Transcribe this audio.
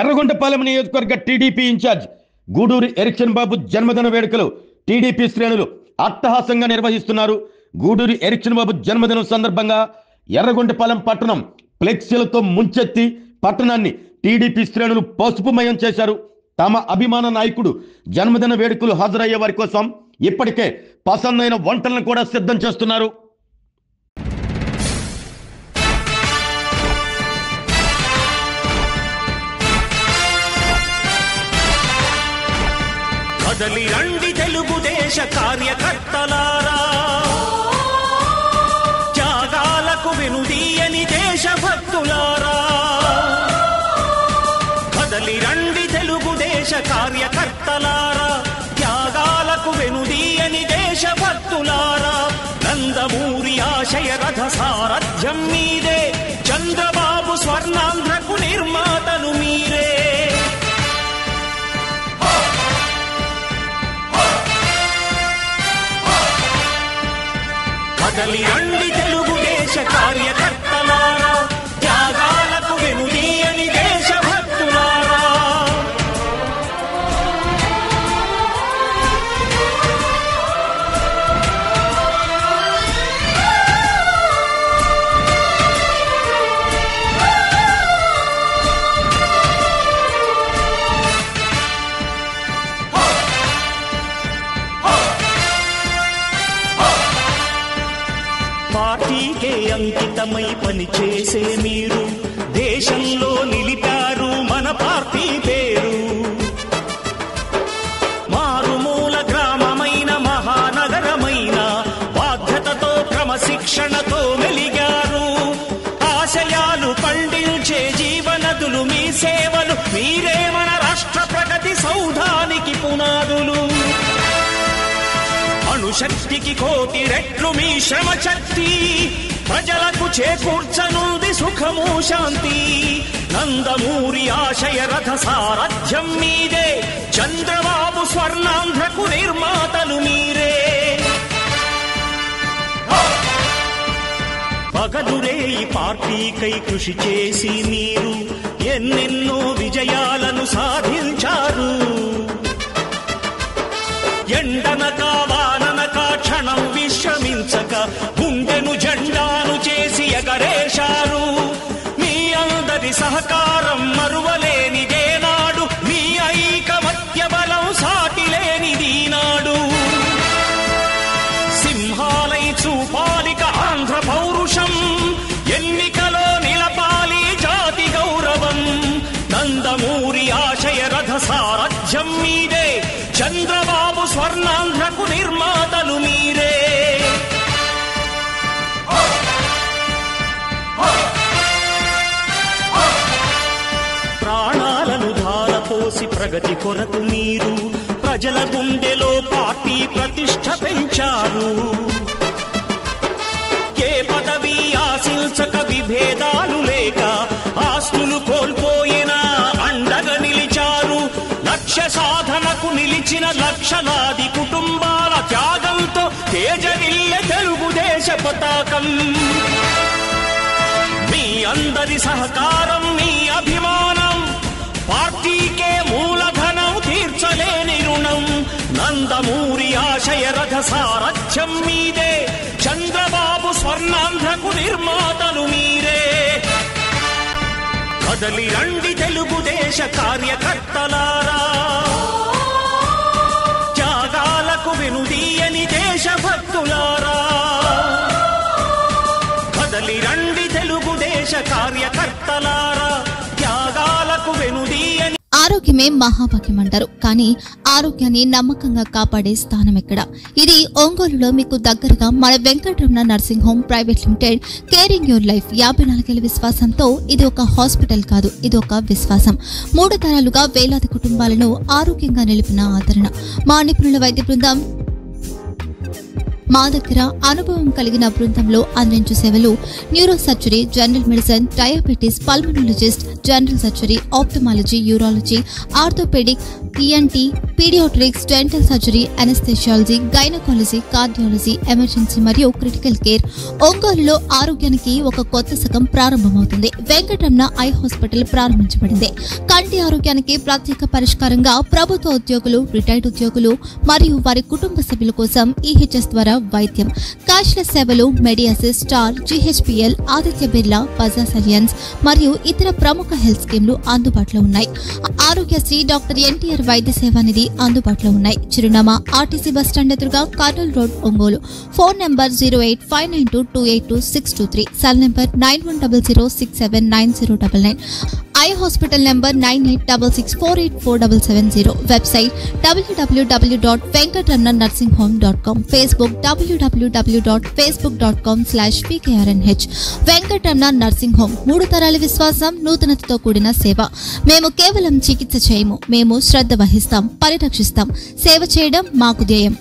ఎర్రగొండపాలెం నియోజకవర్గ TDP incharge Guduri erection బాబు జన్మదిన వేడుకలు టీడీపీ శ్రేణులు అట్టహాసంగా నిర్వహిస్తున్నారు. గూడూరి ఎరిక్షన్ బాబు జన్మదినం సందర్భంగా ఎర్రగొండపాలెం పట్టణం ఫ్లెక్సీలతో ముంచెత్తి పట్టణాన్ని టీడీపీ శ్రేణులు పసుపుమయం చేశారు. తమ అభిమాన నాయకుడు జన్మదిన వేడుకలు హాజరయ్యే వారి కోసం ఇప్పటికే పసందైన వంటలను కూడా సిద్ధం చేస్తున్నారు. కదలి రండి తెలుగుదేశ కార్యకర్తలారా, త్యాగాలకు వెనుదీయని దేశభక్తులారా. కదలి రండి తెలుగుదేశ కార్యకర్తలారా, త్యాగాలకు వెనుదీయని దేశభక్తులారా. నందమూరి ఆశయ రథ సారథ్యం మీదే, చంద్రబాబు స్వర్ణాంధ్రకు నిర్మాతలు మీరే. కదలి రండి తెలుగుదేశ కార్యకర్తలారా, త్యాగాలకు వెనుదీయని దేశభక్తులారా. పార్టీకే అంకితమై పనిచేసే మీరు దేశంలో నిలిపారు మన పార్టీ పేరు. మారుమూల గ్రామమైన మహానగరమైన బాధ్యతతో క్రమశిక్షణతో మెలిగారు. ఆశయాలు పండించే జీవనదులు మీ సేవలు, మీరే మన రాష్ట్ర ప్రగతి సౌధానికి పునాదులు. అణుశక్తికి కోటి రెట్లు మీ శ్రమ శక్తి, ప్రజలకు చేకూర్చనుంది సుఖము శాంతి. నందమూరి ఆశయ రథ సారథ్యం మీదే, చంద్రబాబు స్వర్ణాంధ్రకు నిర్మాతలు మీరే. పగలురే ఈ పార్టీకై కృషి చేసి మీరు ఎన్నెన్నో విజయాలను సాధించారు. ఎండనక వాననక క్షణం విశ్రమించక గుండెను జెండాను చేసి ఎగరేశారు. మీ అందరి సహకారం మరువలేనిదేనాడు, మీ ఐకమత్య బలం సాటిలేనిదీనాడు. సింహాలై చూపాలిక ఆంధ్ర పౌరుషం, ఎన్నికలో నిలపాలి జాతి గౌరవం. నందమూరి ఆశయ రథ సారథ్యం మీదే, చంద్రబాబు స్వర్ణాంధ్రకు నిర్మాతలు మీరే. ప్రాణాలను ధారపోసి ప్రగతి కొరకు మీరు ప్రజల గుండెలో పార్టీ ప్రతిష్ఠ పెంచారు. ఏ పదవి ఆశించక విభేదాలు లేక ఆస్తులు కోల్పోయినా అండగా నిలిచారు. లక్ష్య సాధనకు నిలిచిన లక్షలాది కుటుంబాల త్యాగంతో తేజరిల్లె తెలుగుదేశ పతాకం. మీ అందరి సహకారం, మీ అభిమానం, పార్టీకే మూలధనం, తీర్చలేని రుణం. నందమూరి ఆశయ రథ సారథ్యం మీదే, చంద్రబాబు స్వర్ణాంధ్రకు నిర్మాతలు మీరే. కదలి రండి తెలుగుదేశ కార్యకర్తలారా, త్యాగాలకు వెనుదీయని దేశభక్తులారా. కదలి రండి తెలుగుదేశ కార్యకర్తలారా, త్యాగాలకు వెనుదీయని. ఆరోగ్యమే మహాభాగ్యం అంటారు, కానీ ఆరోగ్యాన్ని నమ్మకంగా కాపాడే స్థానం ఎక్కడ? ఇది ఒంగోలులో మీకు దగ్గరగా మన Venkataramana nursing home private limited. Caring your life 54 ఏళ్ల విశ్వాసంతో ఇది ఒక హాస్పిటల్ కాదు, ఇది ఒక విశ్వాసం. 3 తరాలుగా వేలాది కుటుంబాలను ఆరోగ్యంగా నిలిపిన ఆదరణ. మా నిపుణుల వైద్య బృందం మా దగ్గర అనుభవం కలిగిన బృందంలో అందించే సేవలు neuro surgery, general medicine, diabetes, pulmonologist, general surgery, ophthalmology, urology, orthopaedic, ENT, paediatrics, dental surgery, anaesthesiology, gynaecology, cardiology, emergency మరియు క్రిటికల్ కేర్. ఒంగోలులో ఆరోగ్యానికి ఒక కొత్త శకం ప్రారంభమవుతుంది. వెంకటరమణ ఐ హాస్పిటల్ ప్రారంభించబడింది. కంటి ఆరోగ్యానికి ప్రత్యేక పరిష్కారంగా ప్రభుత్వ ఉద్యోగులు, రిటైర్డ్ ఉద్యోగులు మరియు వారి కుటుంబ సభ్యుల కోసం ఈహెచ్ఎస్ ద్వారా వైద్యం, క్యాష్లెస్ సేవలు, మెడియాసిస్, స్టార్, జీహెచ్పిఎల్, ఆదిత్య బిర్లా, బజాజ్ అలియన్స్ మరియు ఇతర ప్రముఖ హెల్త్ స్కీమ్లు అందుబాటులో ఉన్నాయి. ఆరోగ్యశ్రీ, డాక్టర్ ఎన్టీఆర్ వైద్య సేవానిధి అందుబాటులో ఉన్నాయి. చిరునామా ఆర్టీసీ బస్టాండ్ ఎదురుగా, Kurnool road, Ongole. Phone number 08592282623, cell number 9100679099, eye hospital number 9866484770, website www.venkatramannursing.com, Facebook www.facebook.com/vkrnh. Venkataramana nursing home, 3 తరాల విశ్వాసం, నూతనతతో కూడిన సేవ. మేము కేవలం చికిత్స చేయము, మేము శ్రద్ధ వహిస్తాం, పరిరక్షిస్తాం. సేవ చేయడం మాకు ధ్యేయం.